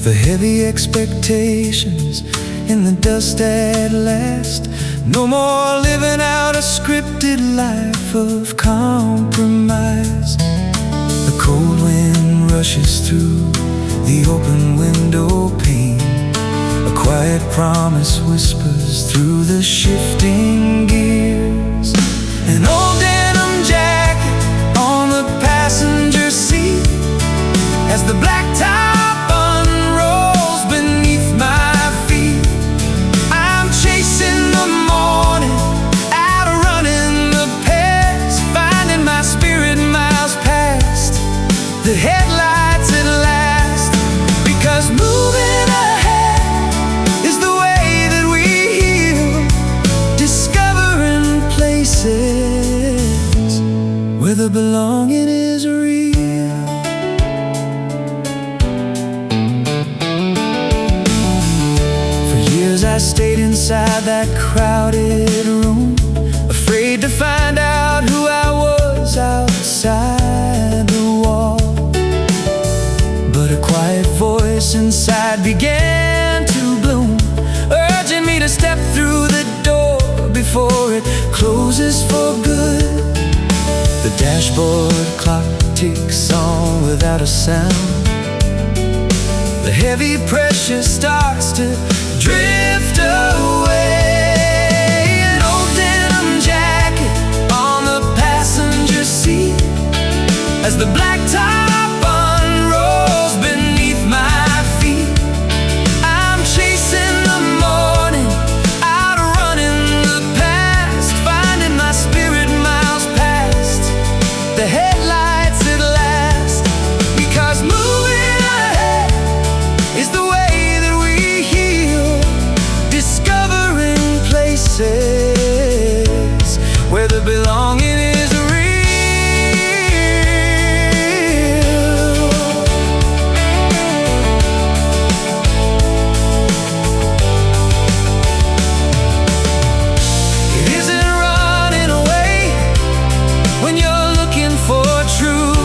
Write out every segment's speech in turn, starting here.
the heavy expectations in the dust at last. No more living out a scripted life of compromise. The cold wind rushes through the open window pane. A quiet promise whispers through the shifting gears. An old denim jacket on the passenger seat as the black top unrolls beneath my feet. I'm chasing the morning, outrunning the past, finding my spirit miles past the headlights at last. Because moving ahead is the way that we heal, discovering places where the belonging is real. I stayed inside that crowded room, afraid to find out who I was outside the wall. But a quiet voice inside began to bloom, urging me to step through the door before it closes for good. The dashboard clock ticks on without a sound. The heavy pressure starts to drift away. An old denim jacket on the passenger seat as the black top unrolls beneath my feet. I'm chasing the morning, outrunning the past, finding my spirit miles past the headlights at last. Because moving ahead is the way that we heal, discovering places where the belonging is real. It isn't running away when you're looking for truth.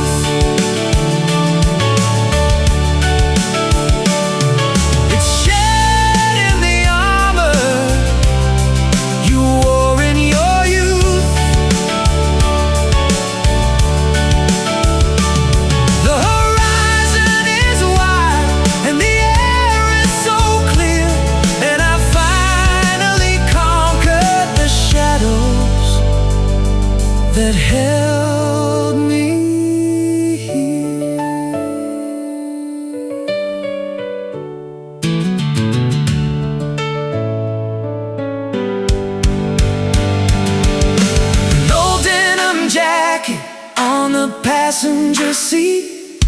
It's shedding the armor you wore in your youth. The horizon is wide and the air is so clear, and I finally conquered the shadows that held me here. An old denim jacket on the passenger seat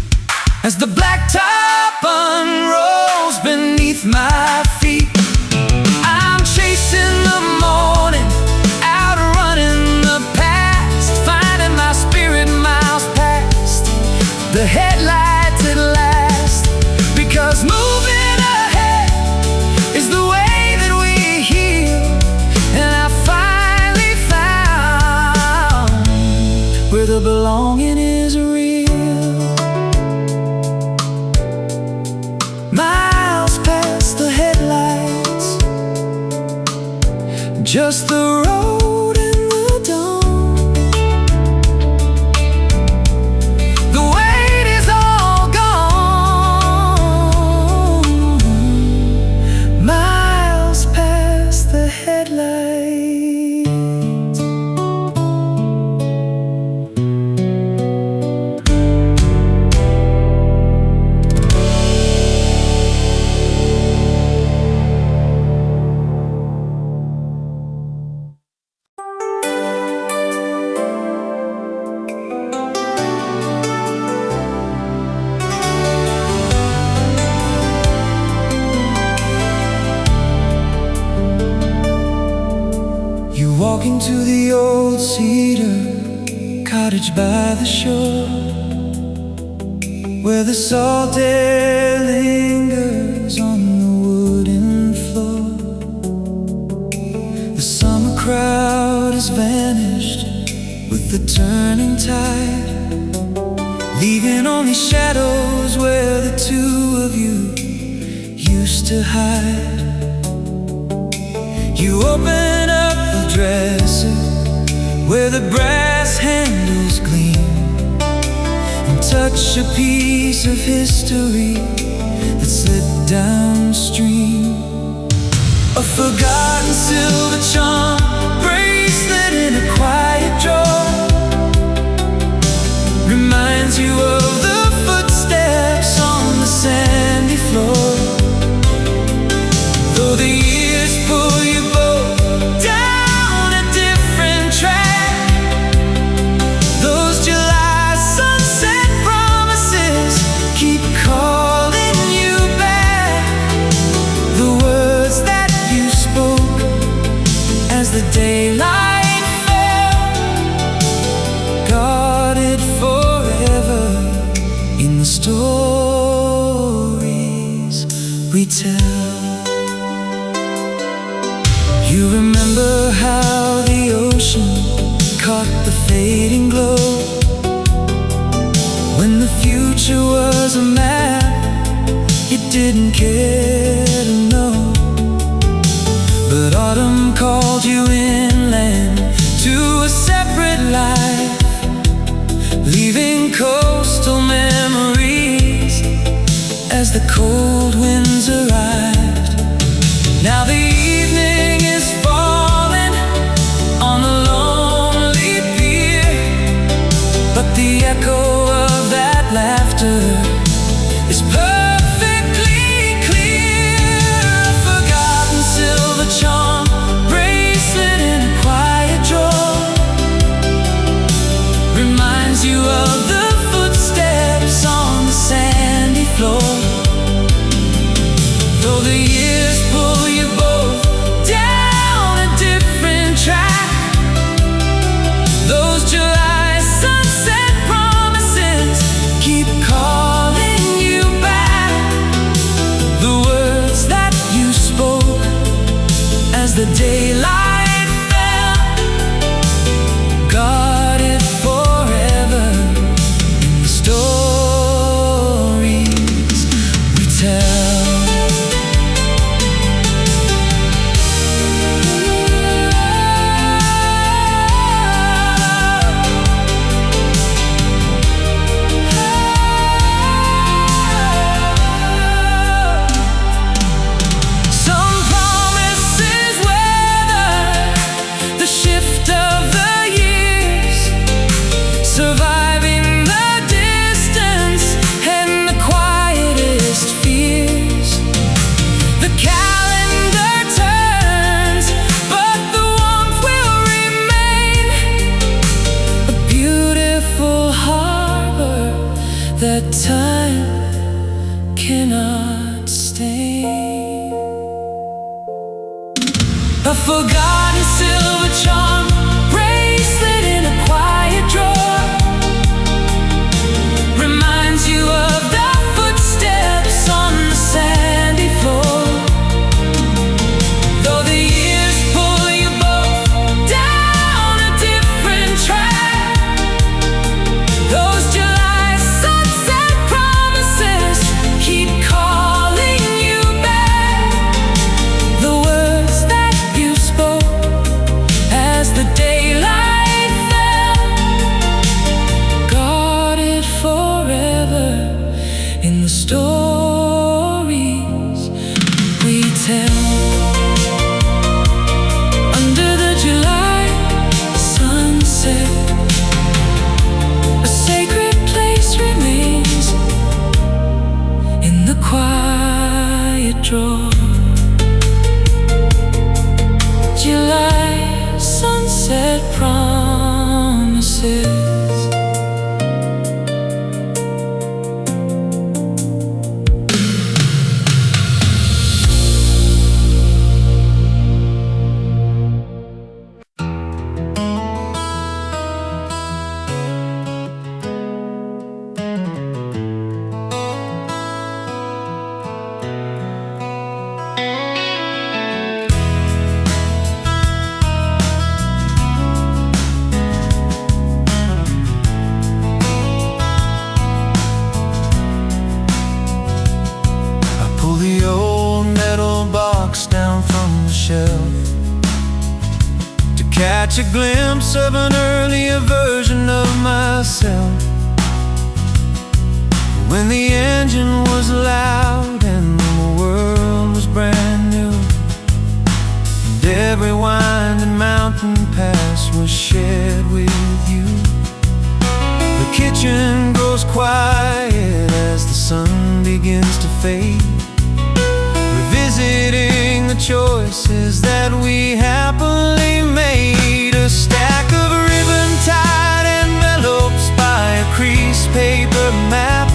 as the black top unrolls beneath my feet. I'm chasing the morning, outrunning the past, finding my spirit miles past the headlights at last. Because moving ahead is the way that we heal, and I finally found where the belonging is real. Miles past the headlights, just the road and the dawn. The weight is all gone, miles past the headlights. You walk into the old cedar cottage by the shore, where the salt air lingers on the wooden floor. The summer crowd has vanished with the turning tide, leaving only shadows where the two of you to hide. You open up the dresser where the brass handles gleam, and touch a piece of history that slipped downstream. A forgotten silver charm bracelet in a quiet drawer reminds you of the footsteps on the sandy floor. Though the years pull you both down a different track, those July sunset promises keep calling you back. The words that you spoke as the daylight fell, guarded forever in the stories we tell. You remember how the ocean caught the fading glow, when the future was a map you didn't care to know. But autumn called you inland to a separate life, leaving coastal memories as the cold winds arrived. Now the evening is falling on a lonely pier, but the echo of that laughter is perfectly clear. A forgotten silver charm bracelet in a quiet drawer reminds you of the footsteps on the sandy floor. Though the years pull you both down a different track, those July sunset promises keep calling you back. The words that you spoke as the daylight fell, guarded forever in the stories we tell. That time cannot stain. A forgotten silver charm bracelet in a quiet drawer reminds you of the footsteps on the sandy floor. Though the years pull you both down a different track, those July sunset promises keep calling you back. The words that you spoke as the a glimpse of an earlier version of myself, when the engine was loud and the world was brand new, and every winding mountain pass was shared with you. The kitchen grows quiet as the sun begins to fade, revisiting the choices that we happily made. A stack of ribbon-tied envelopes by a creased paper map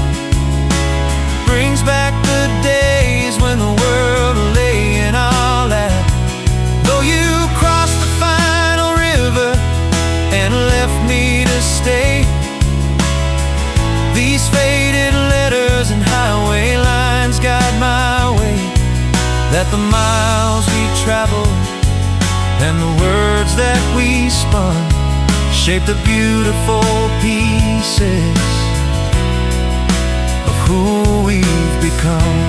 brings back the days when the world lay in our lap. Though you crossed the final river and left me to stay, these faded letters and highway lines guide my way, that the miles we traveled and the words that we spun shape the beautiful pieces of who we've become.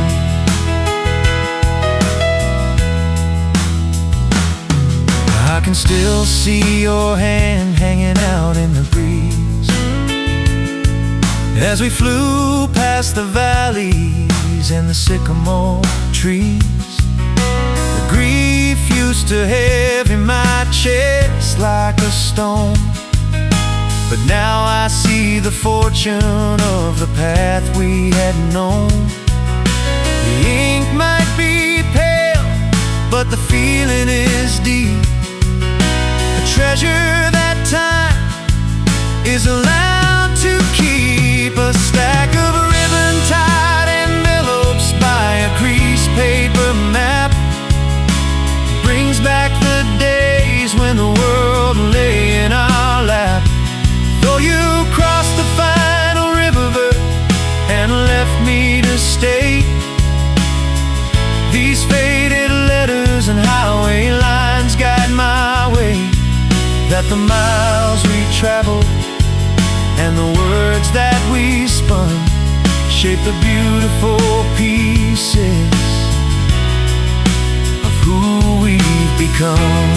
I can still see your hand hanging out in the breeze as we flew past the valleys and the sycamore trees. The grief used to heavy my chest like a stone, but now I see the fortune of the path we had known. The ink might be pale, but the feeling is deep, a treasure that time is allowed to keep. A stack of ribbon-tied envelopes by a creased paper map brings back the days when the world lay in our lap. Though you crossed the final river and left me to stay, these faded letters and highway lines guide my way, that the miles we traveled and the words that we spun shape the beautiful pieces of who we've become.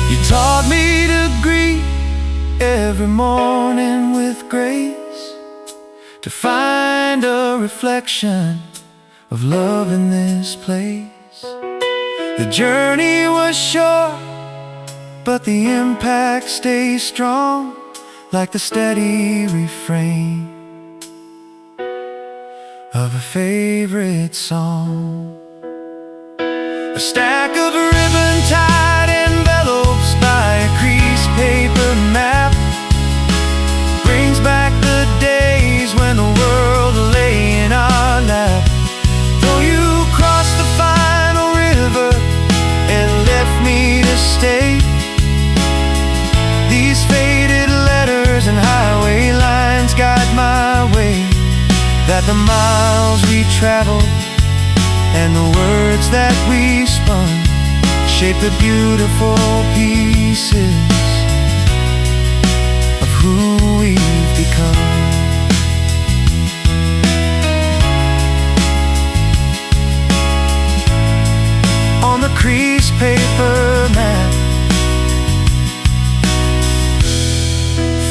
You taught me to greet every morning with grace, to find a reflection of love in this place. The journey was short, but the impact stays strong, like the steady refrain of a favorite song. A stack of ribbon-tied envelopes by a creased paper map brings back the days when the world lay in our lap. Though you crossed the final river and left me to stay, these faded letters and highway lines guide my way, that the miles we traveled and the words that we spun shape the beautiful pieces of who we've become. On the creased paper map,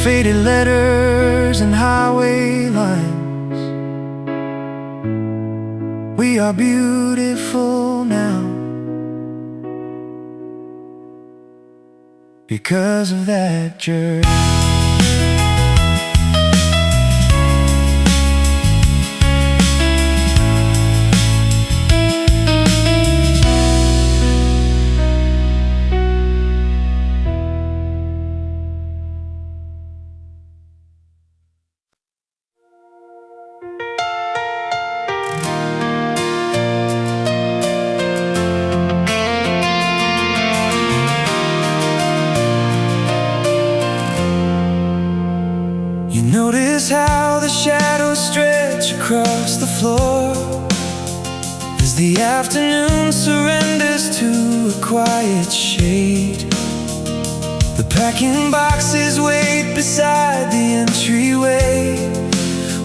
faded letters and highway lines, we are beautiful now because of that journey. Notice how the shadows stretch across the floor, the as the afternoon surrenders to a quiet shade. The packing boxes wait beside the entryway.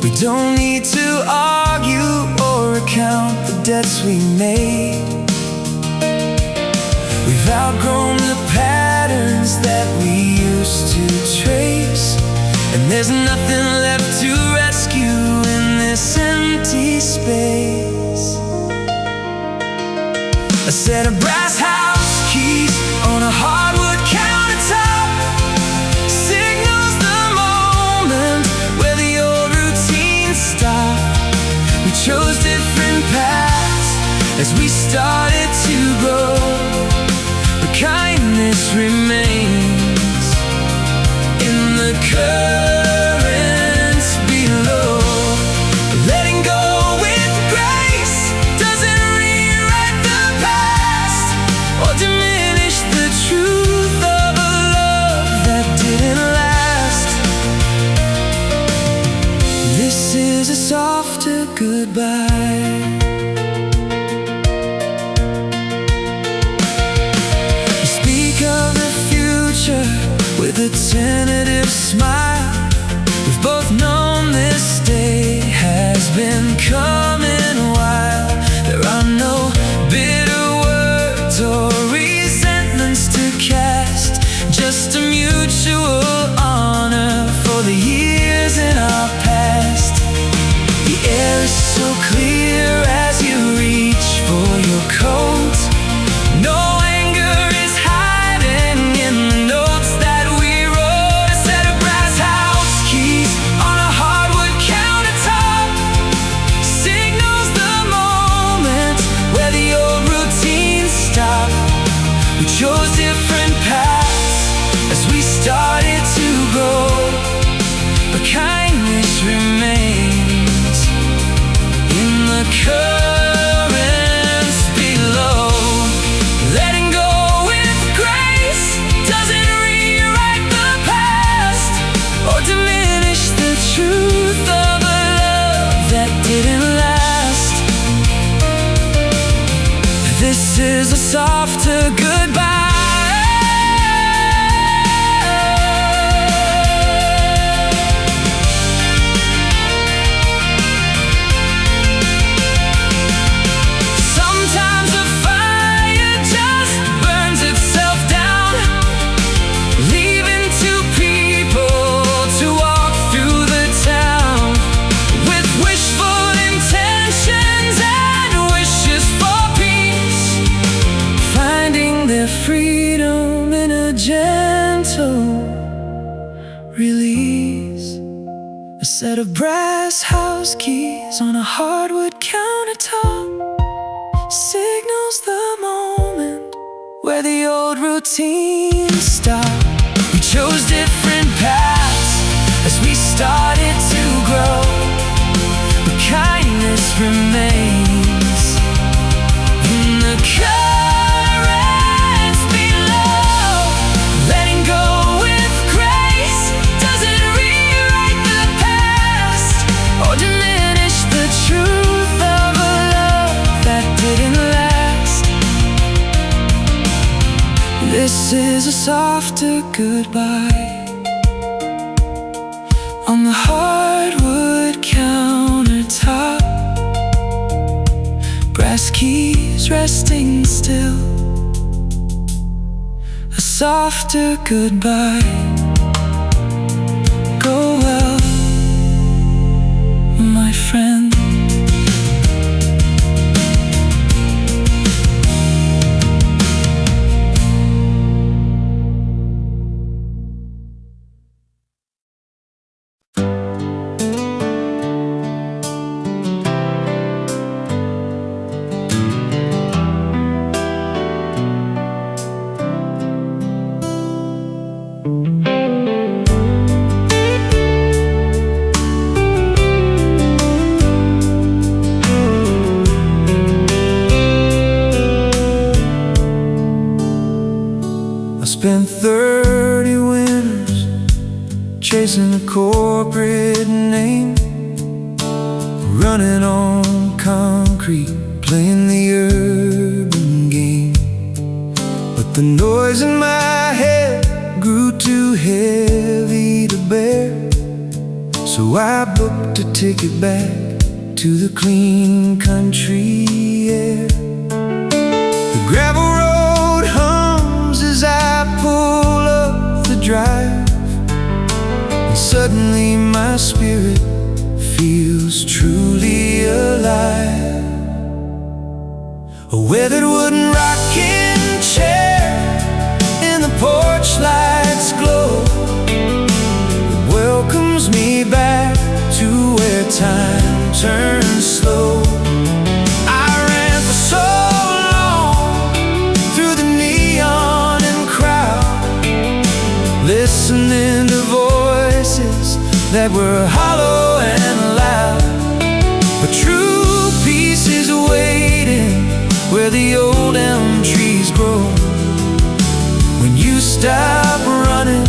We don't need to argue or recount the debts we made. We've outgrown the patterns that we used to trace, and there's nothing left to rescue in this empty space. A set of brass house keys on a hardwood countertop signals the moment where the old routine stopped. We chose different paths as we started to grow, but kindness remains in the currents below. Letting go with grace doesn't rewrite the past or diminish the truth of a love that didn't last. This is a softer goodbye. We speak of the future with a tentative smile. We've both known this day has been coming a while. There are no bitter words or resentments to cast, just a mutual honor for the years in our past. The air is so clear as you reach for your coat. No anger is hiding in the notes that we wrote. A set of brass house keys on a hardwood countertop signals the moment where the old routine stopped. We chose different paths as we started to grow, but kindness remains in the currents below. Letting go with grace doesn't rewrite the past or diminish the truth of a love that didn't last. This is a softer goodbye. Sometimes a fire just burns itself down, leaving two people to walk through the town with wishful intentions and wishes for peace, finding their freedom in a gentle release. A set of brass house keys on a hardwood countertop signals the moment where the old routine stopped. We chose different paths as we started to grow, but kindness remains in the currents below. Letting go with grace doesn't rewrite the past or diminish the truth of a love that didn't last. This is a softer goodbye on the hardwood countertop. Brass keys resting still. A softer goodbye. Go well, my friend. Spent 30 winters chasing a corporate name, running on concrete, playing the urban game. But the noise in my head grew too heavy to bear, so I booked a ticket back to the clean country air. The gravel road hums as I pull up the drive, and suddenly my spirit feels truly alive. A weathered wooden rocking chair in the porch light's glow welcomes me back to where time turns slow. I ran for so long through the neon and crowd, listening to voices that were hollow and loud. But true peace is waiting where the old elm trees grow, when you stop running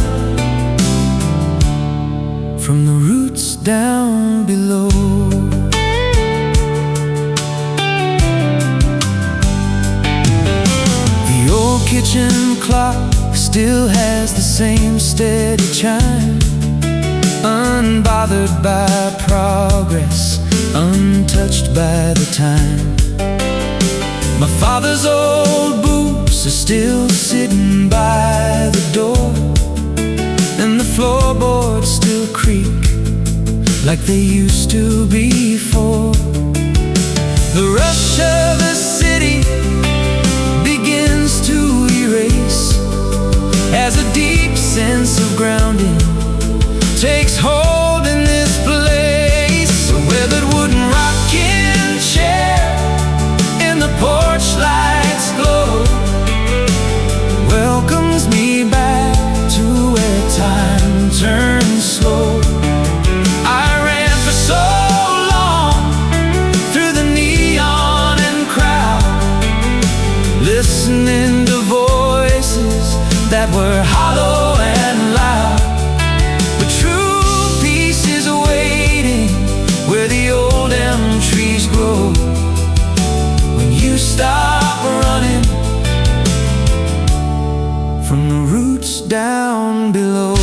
from the roots down below. The old kitchen clock still has the same steady chime, unbothered by progress, untouched by the time. My father's old boots are still sitting by the door, and the floorboards still creak like they used to before. The rush of the city begins to erase as a deep sense of grounding takes hold in this place. A weathered wooden rocking chair in the porch light's glow welcomes me back to where time turns slow. I ran for so long through the neon and crowd, listening to voices that were hollow and loud. But true peace is waiting where the old elm trees grow, when you stop running from the roots down below.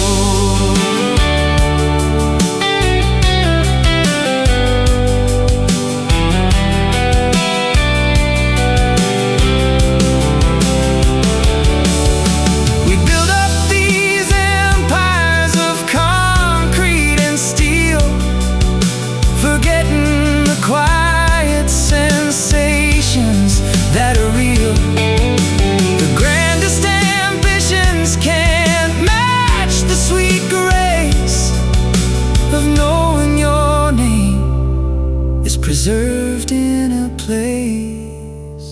We build up these empires of concrete and steel, forgetting the quiet sensations that are real. The grandest ambitions can't match the sweet grace of knowing your name is preserved in a place.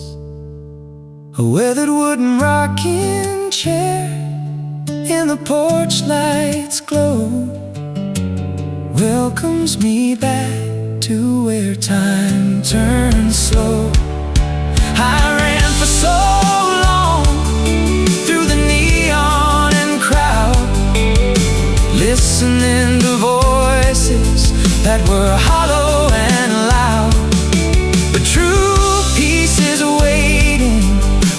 A weathered wooden rocking chair in the porch light's glow welcomes me back to where time turns slow. I ran for so long through the neon and crowd, listening to voices that were hollow and loud. But true peace is waiting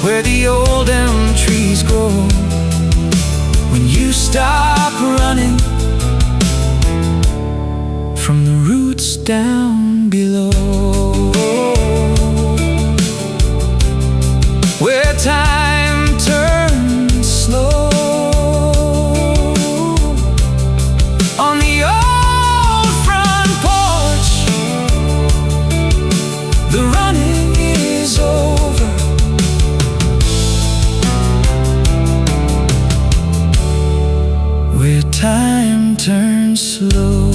where the old elm trees grow, when you stop running from the roots down below. Where time turns slow on the old front porch, the running is over. Where time turns slow.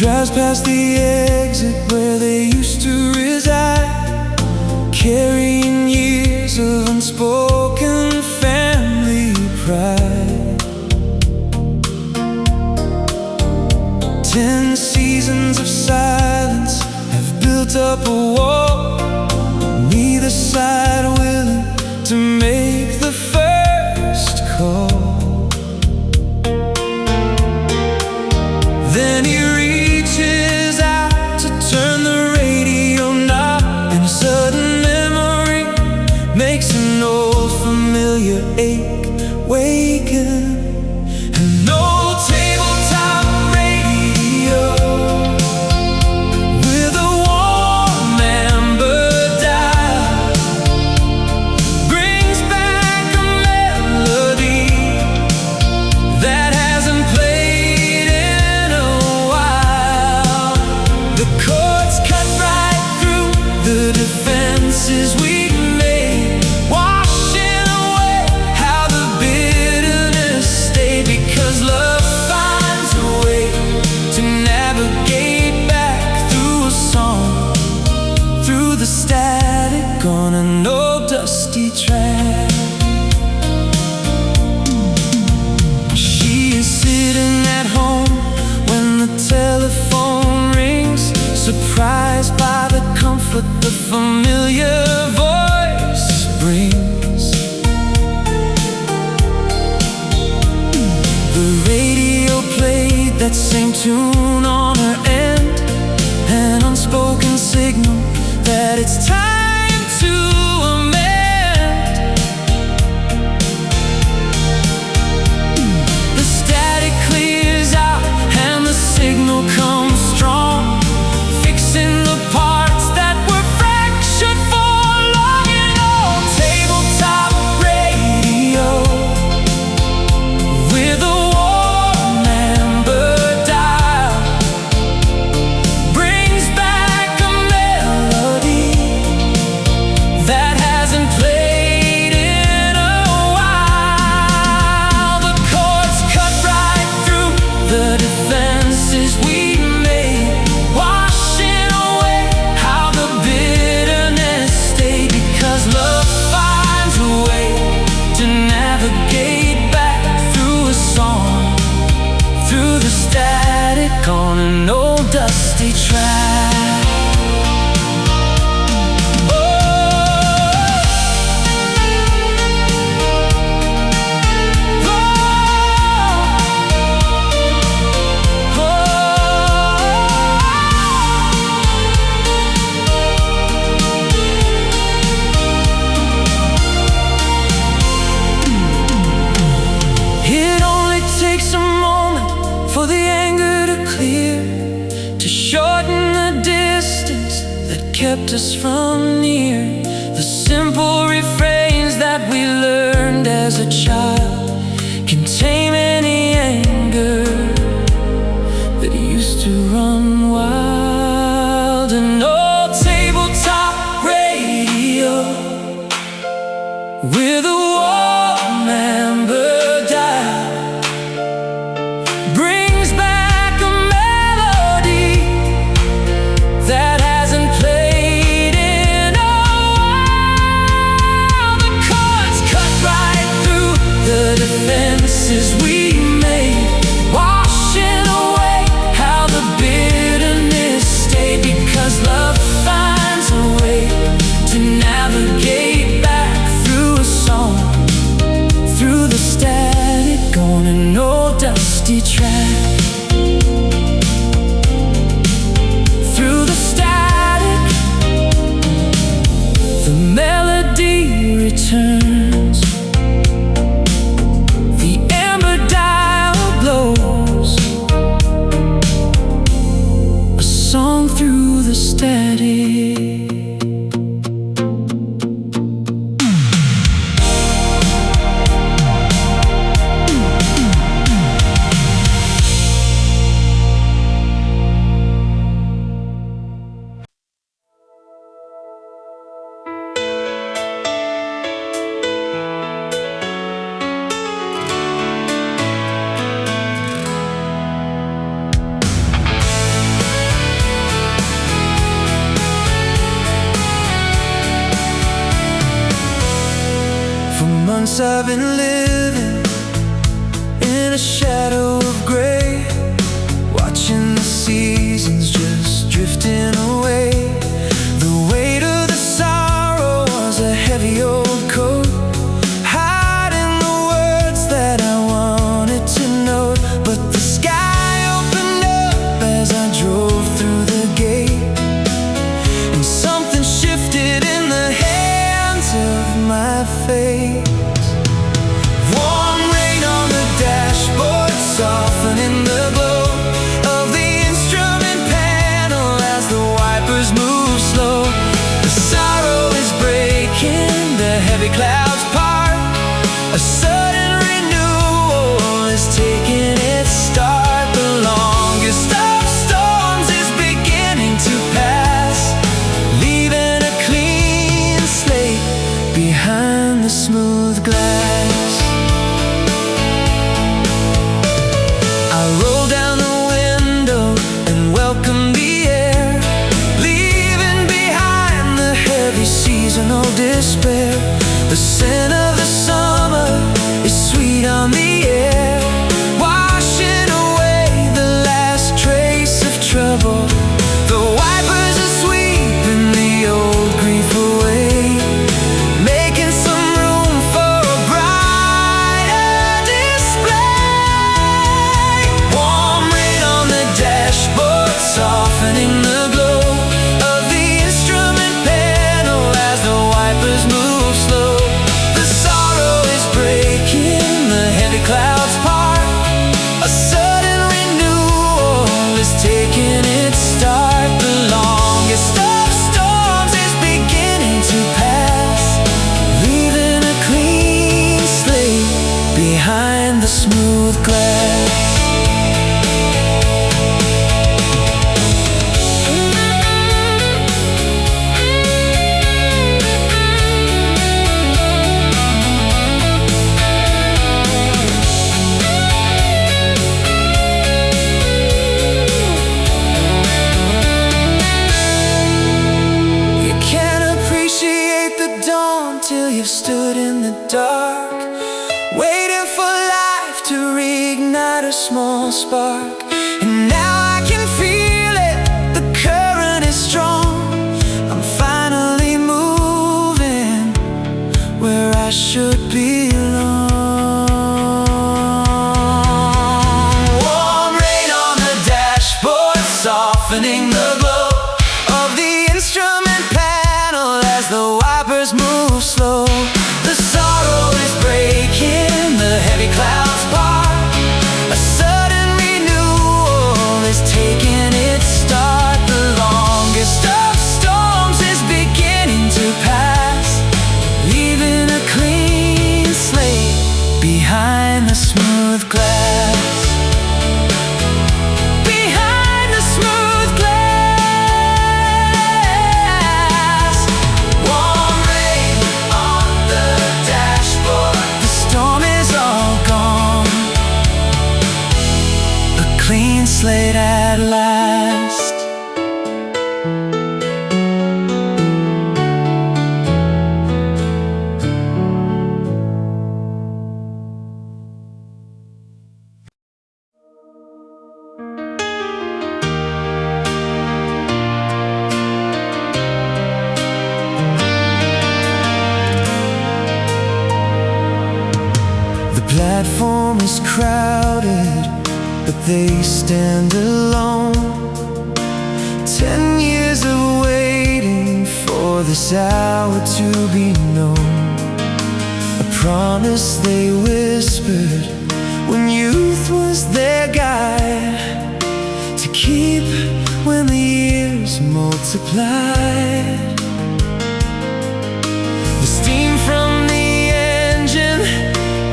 drives past the exit where they used to reside, carrying years of unspoken family pride. 10 seasons of silence have built up a wall, neither side willing to make the first call. Then he reaches out to turn the radio knob, and a sudden memory makes an old familiar ache waken. An old tabletop radio with a warm amber dial brings back a melody that hasn't played in a while. The chords cut right through the defenses we made, washing away how the bitterness stayed, because love finds a way to navigate back through a song, through the static on an old dusty track. She is sitting at home when the telephone rings, surprised by the comfort the familiar voice brings. The radio played that same tune on her end, an unspoken signal that it's time to amend. The static clears out and the signal comes strong, fixing the parts that were fractured for long. An old tabletop radio with a warm amber dial brings back a melody that hasn't played in a while. The chords cut right through the defenses we made, washing away how the bitterness stayed, because love finds a way to navigate back through a song, through the static on an old dusty track. It only takes a moment for the anger to clear, to shorten the distance that kept us from near. The simple refrains that we learned as a child can tame any anger that used to run wild. An old tabletop radio with a warm amber dial brings back a melody that hasn't played in a while. The chords cut right through the defenses we made, washing away how the bitterness stayed, because love months I've been living in a shadow of gray, watching the seasons just drifting away. The weight of the sorrow was a heavy old coat, hiding the words that I wanted to note. But the sky opened up as I drove through the gate, and something shifted in the hands of my face. Warm rain on the dashboard, softening the glow of the instrument panel as the wipers move slow. The sorrow is breaking, the heavy clouds part. A sudden renewal is taking its start. The longest of storms is beginning to pass, leaving a clean slate behind the smooth glass. I roll down the window and welcome the air, leaving behind the heavy seasonal despair. The scent of the summer is sweet on the air, washing away the last trace of trouble. The wipers are sweeping the old grief away, making some room for a brighter display. Warm rain on the dashboard, softening the glow of the instrument panel as the wipers move slow. The sorrow is breaking, the heavy clouds part. A sudden renewal is taking its start. The longest of storms is beginning to pass, leaving a clean slate behind the smooth glass. You can't appreciate the dawn till you've stood in the dark, waiting for life to reignite a small spark. And now I can feel it, the current is strong. I'm finally moving where I should belong. Warm rain on the dashboard, softening the glow of the instrument panel as the wipers move slow. The sorrow is breaking, the heavy clouds part. A sudden renewal is taking its start. The longest of storms is beginning to pass, leaving a clean slate behind the smooth glass. Behind the smooth glass. Warm rain on the dashboard, the storm is all gone. A clean slate at last. The platform is crowded, but they stand alone. 10 years of waiting for this hour to be known. A promise they whispered when youth was their guide, to keep when the years multiplied. The steam from the engine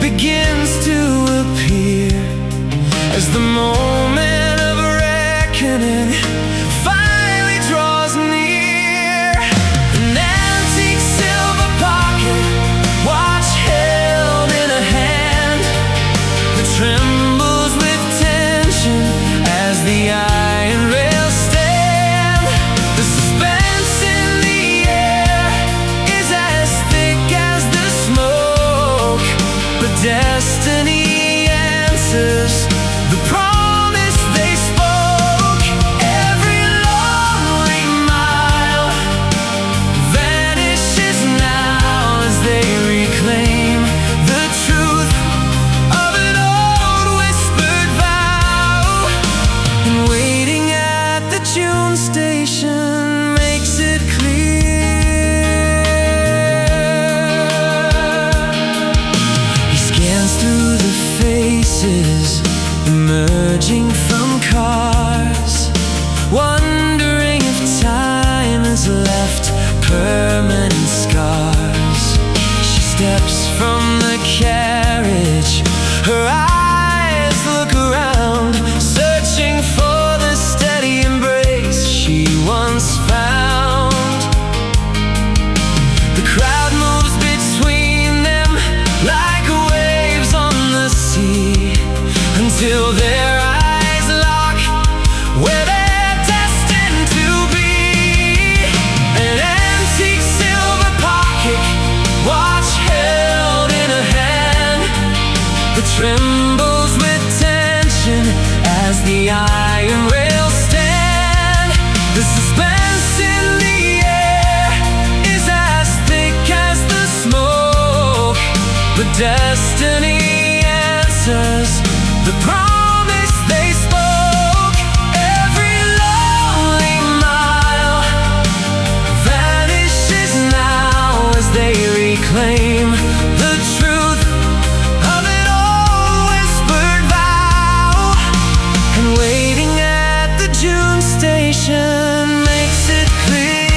begins to appear as the moment of reckoning finally draws near. An antique silver pocket watch held in a hand that trembles with tension as the iron rails stand. The suspense in the air is as thick as the smoke destiny answers the promise they spoke. Every lonely mile vanishes now as they reclaim the truth of an old whispered vow. And waiting at the June station makes it clear.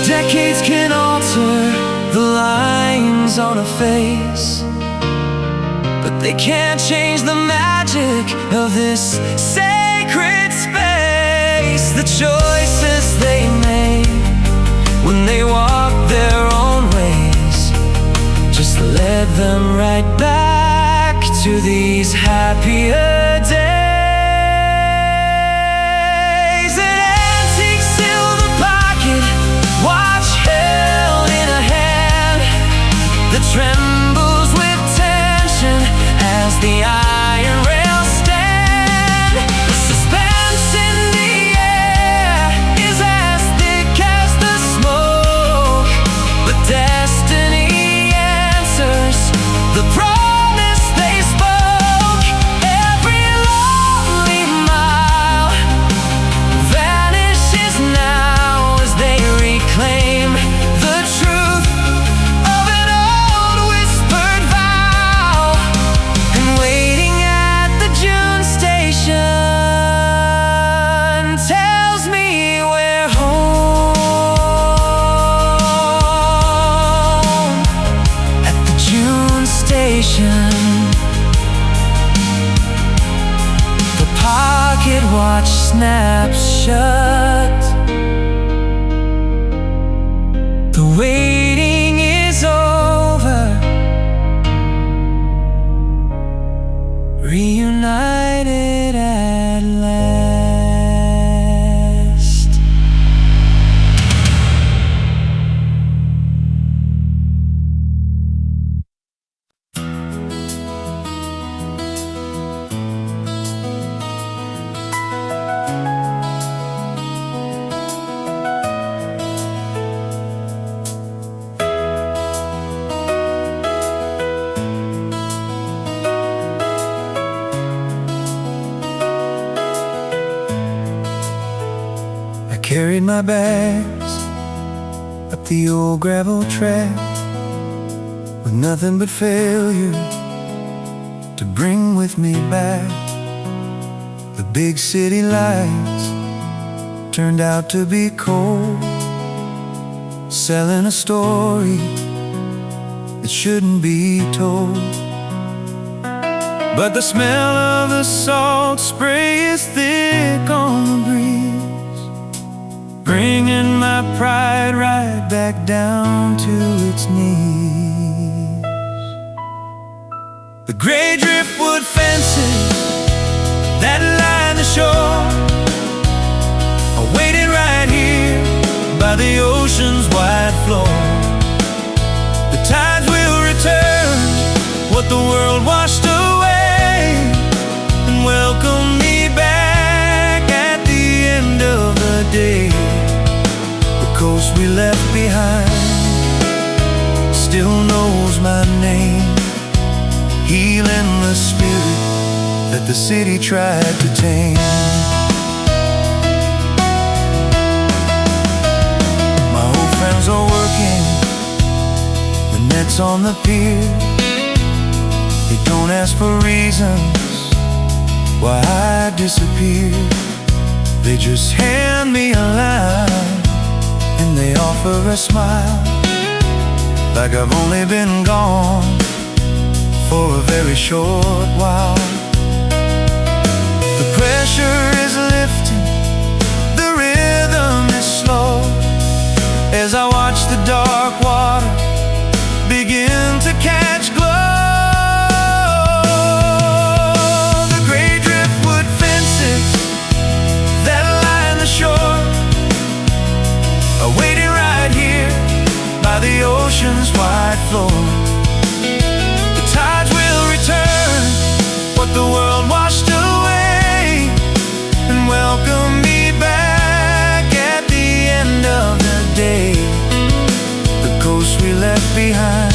Decades can alter the lines on a face, but they can't change the magic of this sacred space. The choices they made when they walked their own ways just led them right back to these happier days. An antique silver pocket watch held in a hand that trembles with tension as the iron rails stand. The suspense in the air is as thick as the smoke, but destiny answers the promise they spoke. Every lonely mile vanishes now as they reclaim the truth of an old whispered vow. And waiting at the June station tells me we're home. At the June station, the pocket watch snaps shut. The waiting is over. Reunited at last. Carried my bags up the old gravel track with nothing but failure to bring with me back. The big city lights turned out to be cold, selling a story that shouldn't be told. But the smell of the salt spray is thick on the breeze, bringing my pride right back down to its knees. The gray driftwood fences that line the shore are waiting right here by the ocean's wide floor. The tides will return what the world washed away and welcome me back at the end of the day. The coast we left behind still knows my name, healing the spirit that the city tried to tame. My old friends are working the nets on the pier. They don't ask for reasons why I disappeared. They just hand me a line and they offer a smile, like I've only been gone for a very short while. The pressure is lifting, the rhythm is slow, as I watch the dark water begin to catch glow. The gray driftwood fences that line the shore are waiting right here by the behind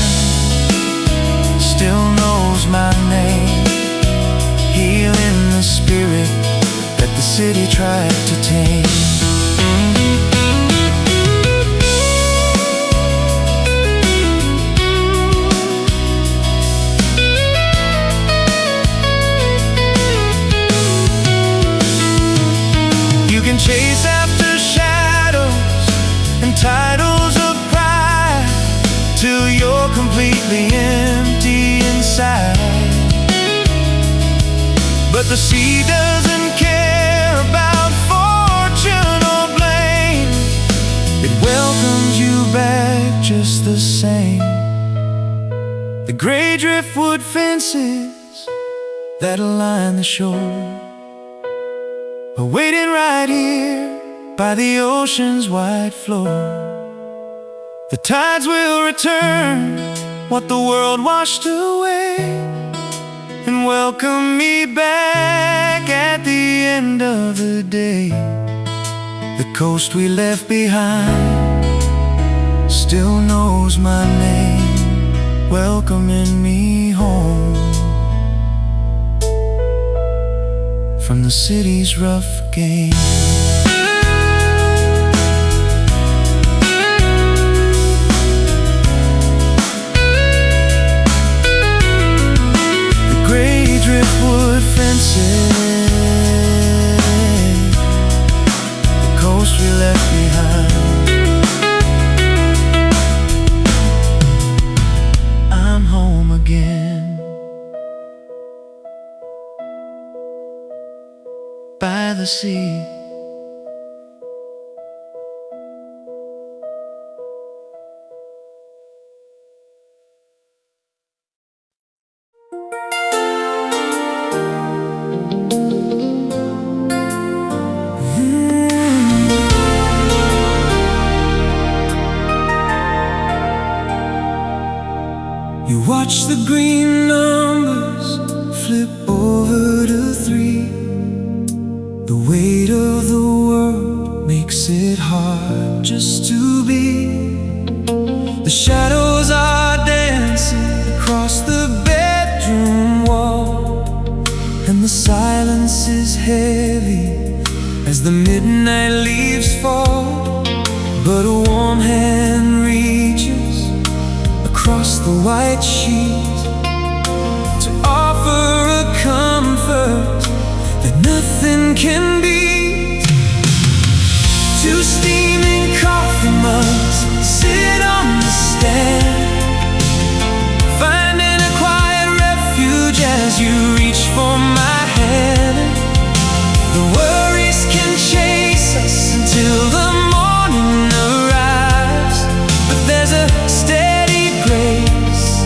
still knows my name, healing the spirit that the city tried to tame. You can chase after shadows and titles of pride till you're completely empty inside. But the sea doesn't care about fortune or blame. It welcomes you back just the same. The gray driftwood fences that line the shore are waiting right here by the ocean's wide floor. The tides will return what the world washed away and welcome me back at the end of the day. The coast we left behind still knows my name, welcoming me home from the city's rough game. Driftwood fences, the coast we left behind. I'm home again by the sea. You watch the green numbers flip over to 3. The weight of the world makes it hard just to be. The shadows are dancing across the bedroom wall, and the silence is heavy as the midnight leaves fall. But a warm hand reaches across the white sheet to offer a comfort that nothing can beat. 2 steaming coffee mugs sit on the stand, finding a quiet refuge as you reach for my hand. The worries can chase us until the morning arrives, but there's a steady grace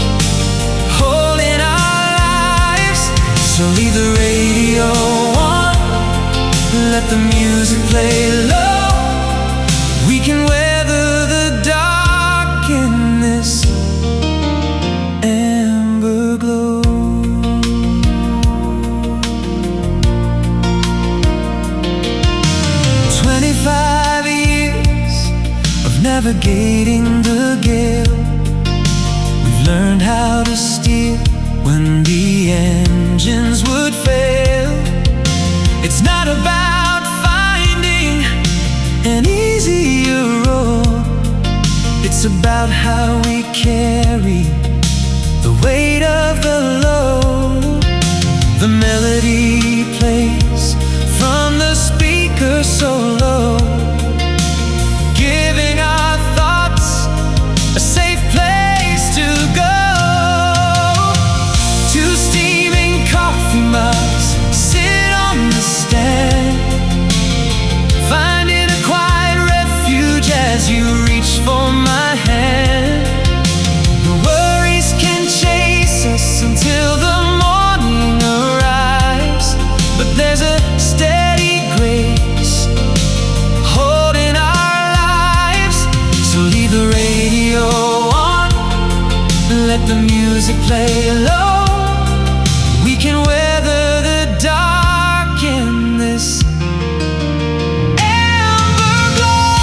holding our lives. So leave the radio on, let the music play low. We can weather the dark in this amber glow. 25 years of navigating the gale. We've learned how to steer when the engines would fail. It's not about finding an easier road, it's about how we carry the weight of the load. The melody plays from the speaker so low, giving our thoughts a safe place to go. 2 steaming coffee mugs sit on the stand, finding a quiet refuge as you reach for my hand. The worries can chase us until the morning arrives, but there's a steady grace holding our lives. So leave the radio on, let the music play low. We can weather the dark in this amber glow.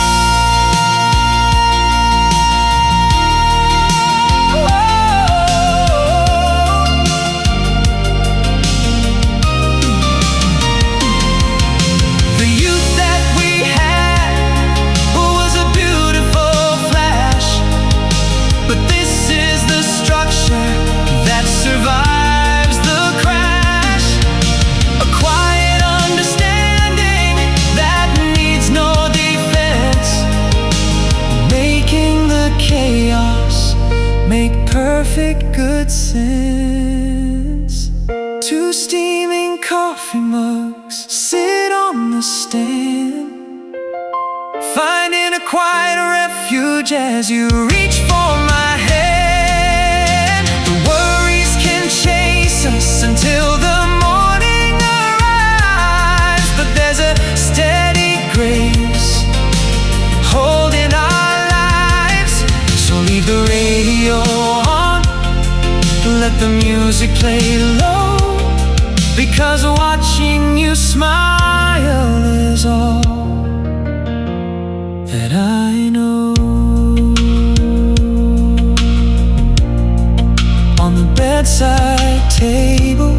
stand, finding a quiet refuge as you reach for my hand. The worries can chase us until the morning arrives, but there's a steady grace holding our lives. So leave the radio on, let the music play low, because watching you smile is all that I know. On the bedside table,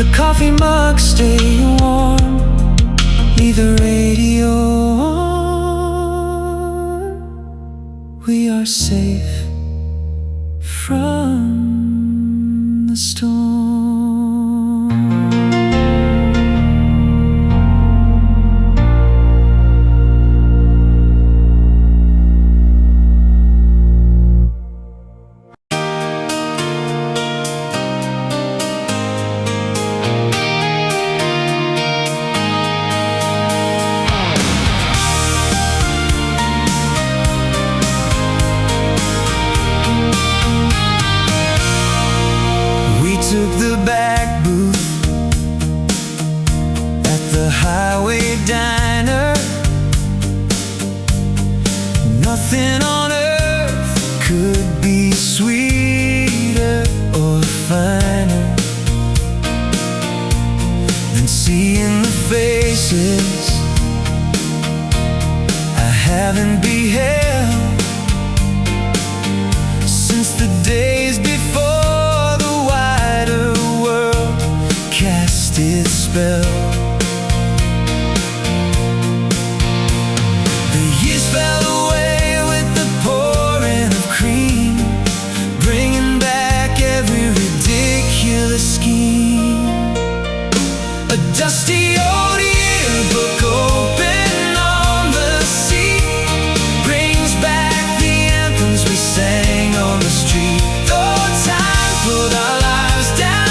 the coffee mug stay warm. Leave the radio on. We are safe from the storm. Took the back booth at the highway diner. Nothing on earth could be sweeter or finer than seeing the faces I haven't beheld since the days before its spell. The years fell away with the pouring of cream, bringing back every ridiculous scheme. A dusty old yearbook open on the seat brings back the anthems we sang on the street. Though time pulled our lives down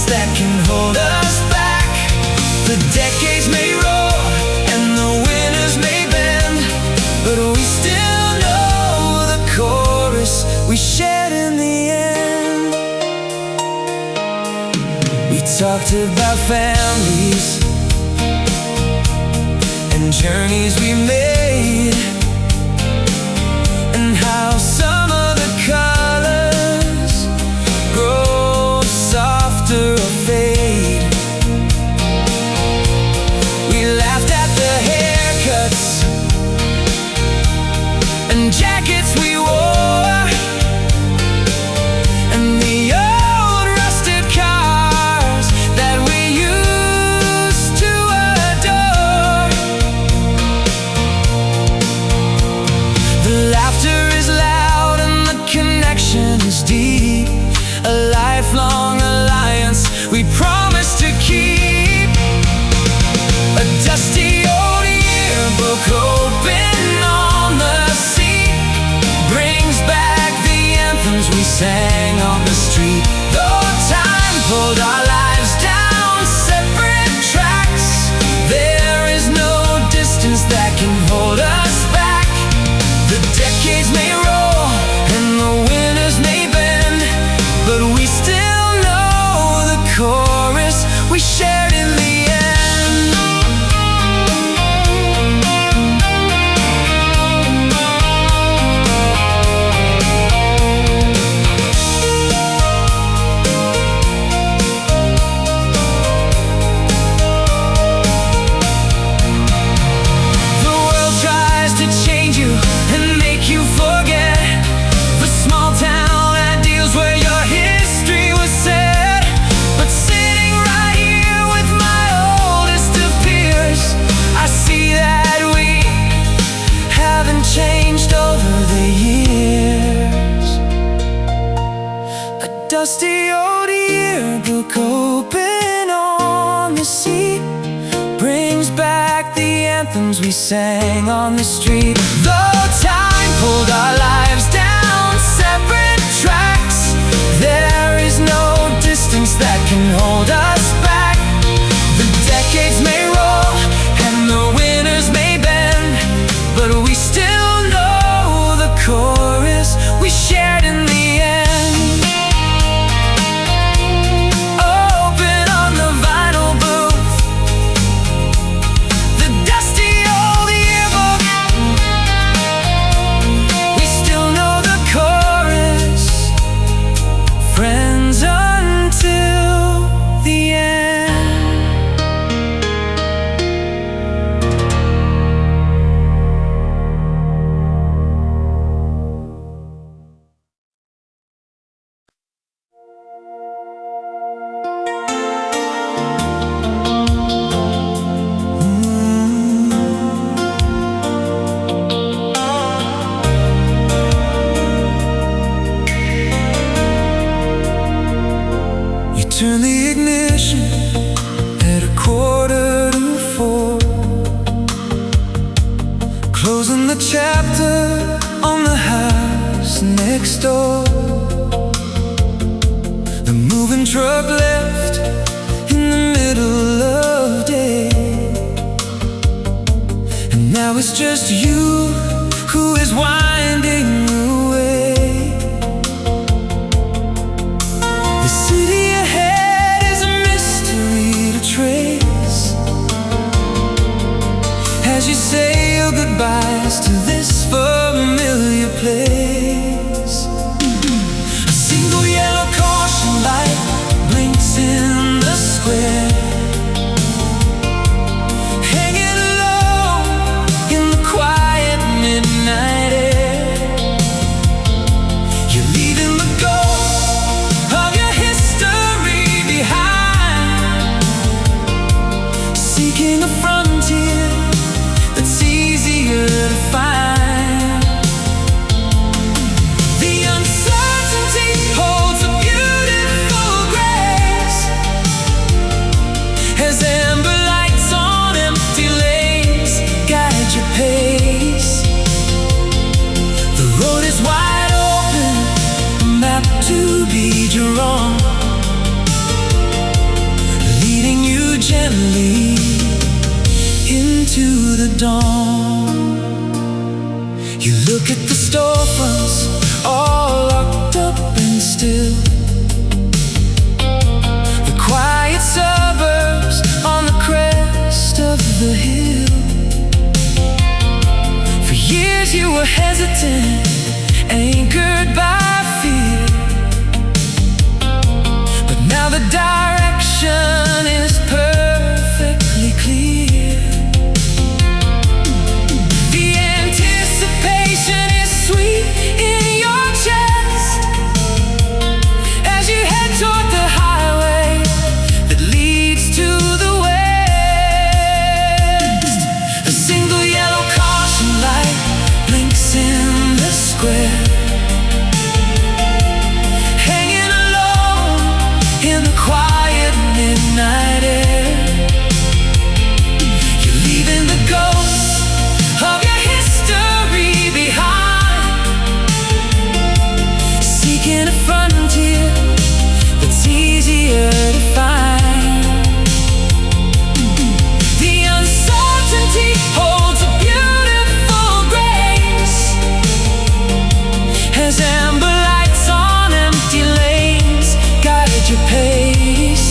that can hold us back. The decades may roll and the winners may bend, but we still know the chorus we shared in the end. We talked about families and journeys we made, and how some of the colors grow softer or fade. We laughed at the haircuts and jackets we wore, and the old rusted cars that we used to adore. The laughter is loud and the connection is deep, a lifelong alliance we promise to keep. A dusty old yearbook open on the seat brings back the anthems we sang on the street. Though time pulled our lives down separate tracks, there is no distance that can hold us back. The decades may roll and the winners may bend, but we still know the chorus we shared in the end. The world tries to change you and make you forget the small town ideals where your history was set. But sitting right here with my oldest of peers, I see that we haven't changed over the years. A dusty old yearbook open on the seat brings back the anthems we sang on the street. Though time pulled our lives down separate tracks, there is no distance Turn the ignition at 3:45, closing the chapter on the house next door. The moving truck left in the middle of day, and now it's just you who is winding away. The city ahead is a mystery to trace, as you say your goodbyes to this familiar place. A single yellow caution light blinks in the square, hanging alone in the quiet midnight air. You're leaving the ghost of your history behind, seeking a frontier that's easier to find. The uncertainty holds a beautiful grace, as amber lights on empty lanes guide your pace. The road is wide open, a map to be drawn, leading you gently into the dawn. You look at the storefronts, all locked up and still, the quiet suburbs on the crest of the hill. For years you were hesitant, anchored by fear, but now the direction is perfectly clear. The anticipation is sweet in your chest, as you head toward the highway that leads to the west. A single yellow caution light blinks in the square, hanging alone in the quiet midnight air. You're leaving the ghost of your history behind, seeking a frontier that's easier to find. The uncertainty holds a beautiful grace, as amber lights on empty lanes guide your pace.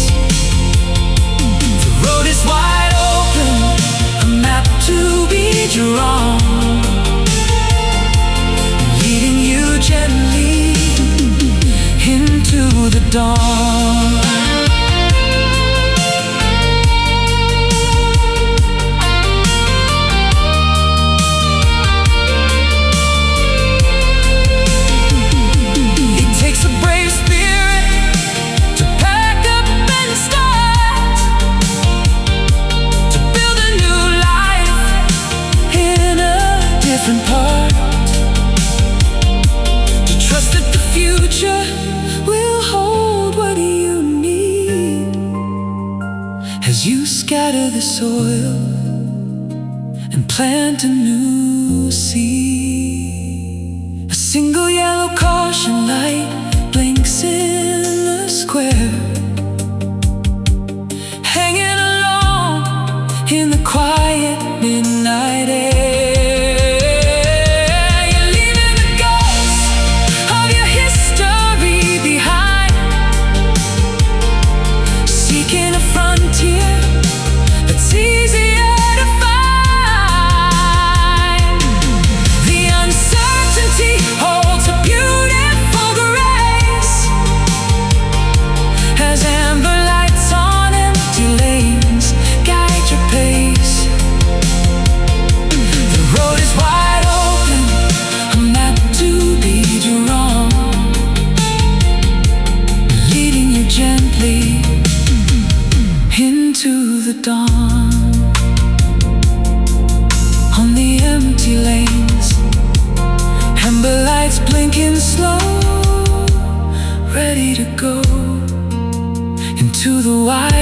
The road is wide open, a map to be drawn, leading you gently into the dawn. It takes a brave spirit to pack up and start, to build a new life in a different part, to trust that the future will hold what you need, as you scatter the soil and plant a new seed. A single yellow caution light blinks in the square, hanging alone in the quiet midnight air. You're leaving the ghost of your history behind, seeking a frontier that's easier to find. The uncertainty holds a beautiful grace, as amber lights on empty lanes guide your pace. The road is wide open, a map to be drawn, leading you gently into the dawn. On the empty lanes, amber lights blinking slow, ready to go. to the wild.